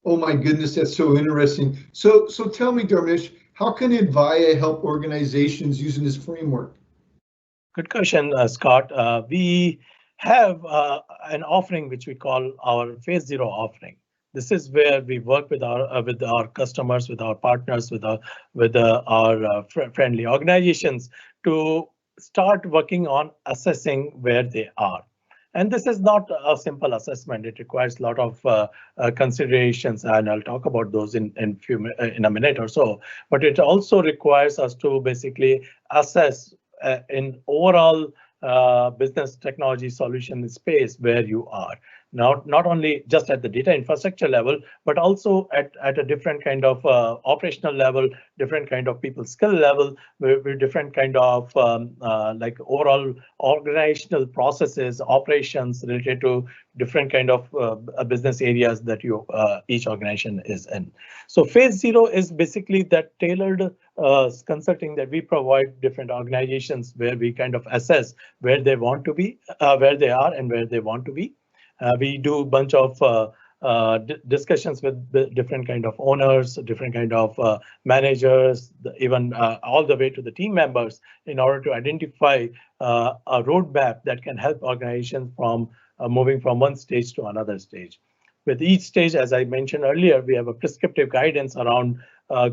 Oh my goodness, that's so interesting. So tell me, Dharmesh, how can Advaya help organizations using this framework? Good question, Scott. We have an offering which we call our Phase Zero offering. This is where we work with our customers, with our partners, with our friendly organizations to start working on assessing where they are. And this is not a simple assessment. It requires a lot of considerations, and I'll talk about those in a minute or so. But it also requires us to basically assess in overall business technology solution space where you are. Not only just at the data infrastructure level, but also at a different kind of operational level, different kind of people skill level, with different kind of like overall organizational processes, operations related to different kind of business areas that each organization is in. So phase zero is basically that tailored consulting that we provide different organizations where we kind of assess where they want to be, where they are, and where they want to be. We do a bunch of discussions with different kind of owners, different kind of managers, even all the way to the team members in order to identify a roadmap that can help organizations from moving from one stage to another stage. With each stage, as I mentioned earlier, we have a prescriptive guidance around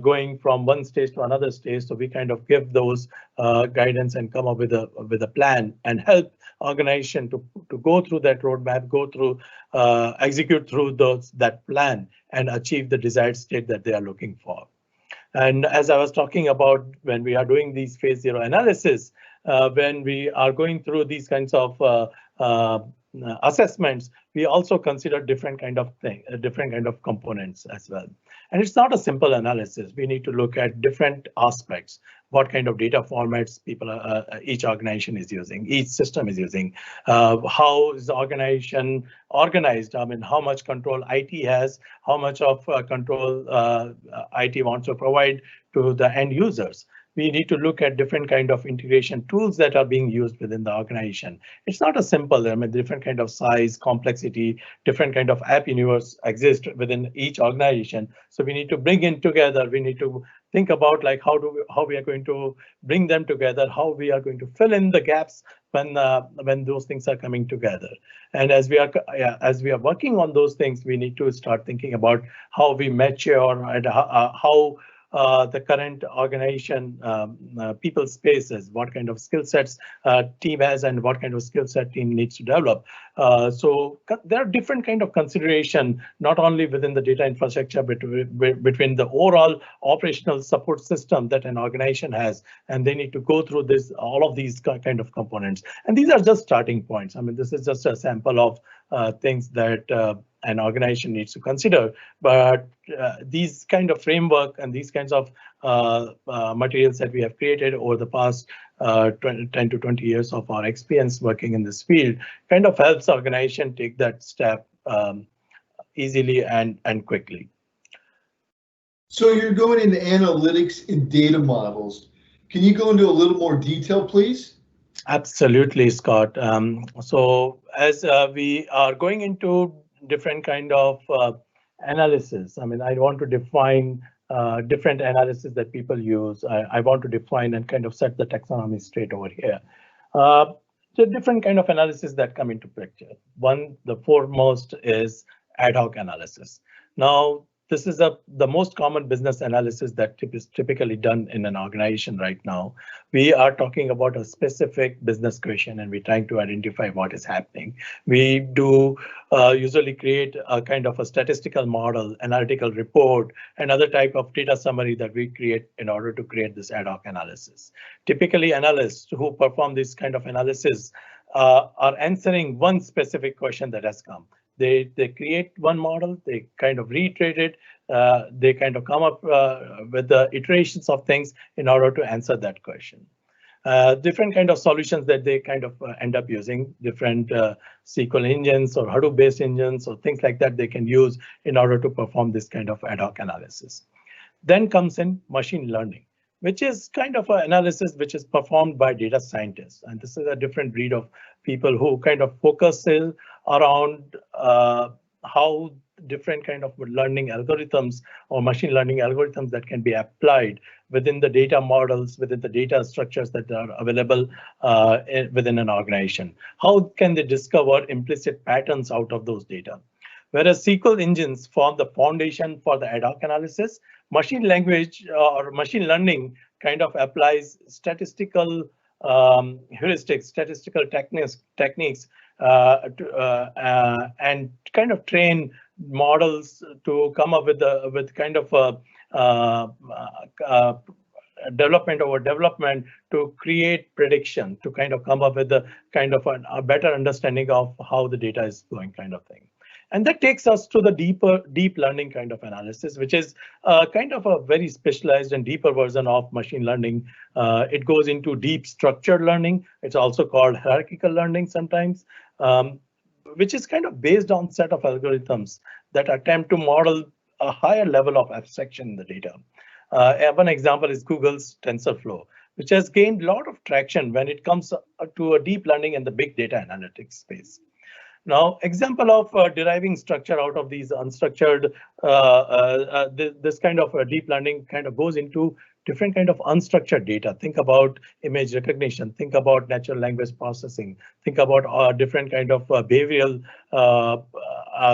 going from one stage to another stage. So we kind of give those guidance and come up with a plan and help organization to go through that roadmap, go through, execute through that plan and achieve the desired state that they are looking for. And as I was talking about, when we are doing these phase zero analysis, when we are going through these kinds of assessments, we also consider different kind of components as well. And it's not a simple analysis. We need to look at different aspects. What kind of data formats each organization is using, each system is using, how is the organization organized? I mean, how much control IT has, how much of control IT wants to provide to the end users. We need to look at different kind of integration tools that are being used within the organization. It's not a simple, I mean, different kind of size, complexity, different kind of app universe exist within each organization. So we need to bring in together. We need to think about like how we are going to bring them together, how we are going to fill in the gaps when those things are coming together. And as we are working on those things, we need to start thinking about how we mature and how the current organization people spaces, what kind of skill sets team has and what kind of skill set team needs to develop. So there are different kind of consideration, not only within the data infrastructure, but between the overall operational support system that an organization has, and they need to go through all of these kind of components. And these are just starting points. I mean, this is just a sample of things that an organization needs to consider, but these kind of framework and these kinds of materials that we have created over the past 10 to 20 years of our experience working in this field kind of helps organization take that step easily and quickly. So you're going into analytics and data models. Can you go into a little more detail, please? Absolutely, Scott. So as we are going into different kind of analysis, I mean, I want to define different analysis that people use. I want to define and kind of set the taxonomy straight over here. So different kind of analysis that come into picture. One, the foremost is ad hoc analysis. Now, this is the most common business analysis that is typically done in an organization right now. We are talking about a specific business question and we're trying to identify what is happening. We do usually create a kind of a statistical model, analytical report, and other type of data summary that we create in order to create this ad hoc analysis. Typically, analysts who perform this kind of analysis are answering one specific question that has come. They create one model, they kind of reiterate it, they kind of come up with the iterations of things in order to answer that question. Different kind of solutions that they kind of end up using, different SQL engines or Hadoop-based engines or things like that they can use in order to perform this kind of ad hoc analysis. Then comes in machine learning, which is kind of an analysis which is performed by data scientists. And this is a different breed of people who kind of focuses around how different kind of learning algorithms or machine learning algorithms that can be applied within the data models, within the data structures that are available within an organization. How can they discover implicit patterns out of those data? Whereas SQL engines form the foundation for the ad hoc analysis, machine language or machine learning kind of applies statistical heuristics, statistical techniques and kind of train models to come up with kind of uh, uh, development over development to create prediction, to kind of come up with a kind of a better understanding of how the data is flowing, kind of thing. And that takes us to the deep learning kind of analysis, which is kind of a very specialized and deeper version of machine learning. It goes into deep structured learning. It's also called hierarchical learning sometimes, which is kind of based on set of algorithms that attempt to model a higher level of abstraction in the data. One example is Google's TensorFlow, which has gained a lot of traction when it comes to a deep learning and the big data analytics space. Now, example of deriving structure out of these unstructured, this kind of deep learning kind of goes into different kind of unstructured data. Think about image recognition, think about natural language processing, think about different kind of behavioral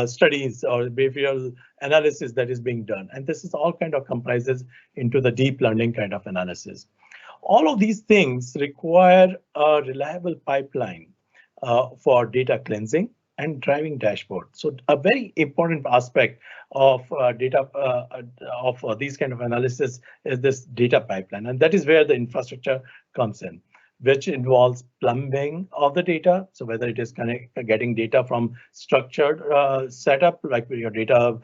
studies or behavioral analysis that is being done. And this is all kind of comprises into the deep learning kind of analysis. All of these things require a reliable pipeline for data cleansing and driving dashboard. So a very important aspect of data of these kind of analysis is this data pipeline, and that is where the infrastructure comes in, which involves plumbing of the data. So whether it is getting data from structured setup, like your data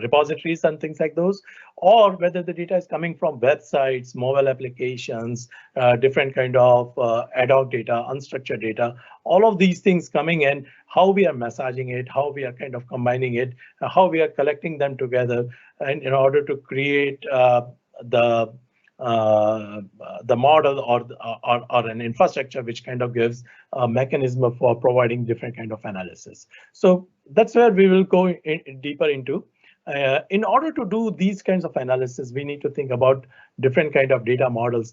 repositories and things like those, or whether the data is coming from websites, mobile applications, different kind of ad hoc data, unstructured data, all of these things coming in, how we are massaging it, how we are kind of combining it, how we are collecting them together, and in order to create the model or an infrastructure which kind of gives a mechanism for providing different kind of analysis. So that's where we will go deeper into. In order to do these kinds of analysis, we need to think about different kind of data models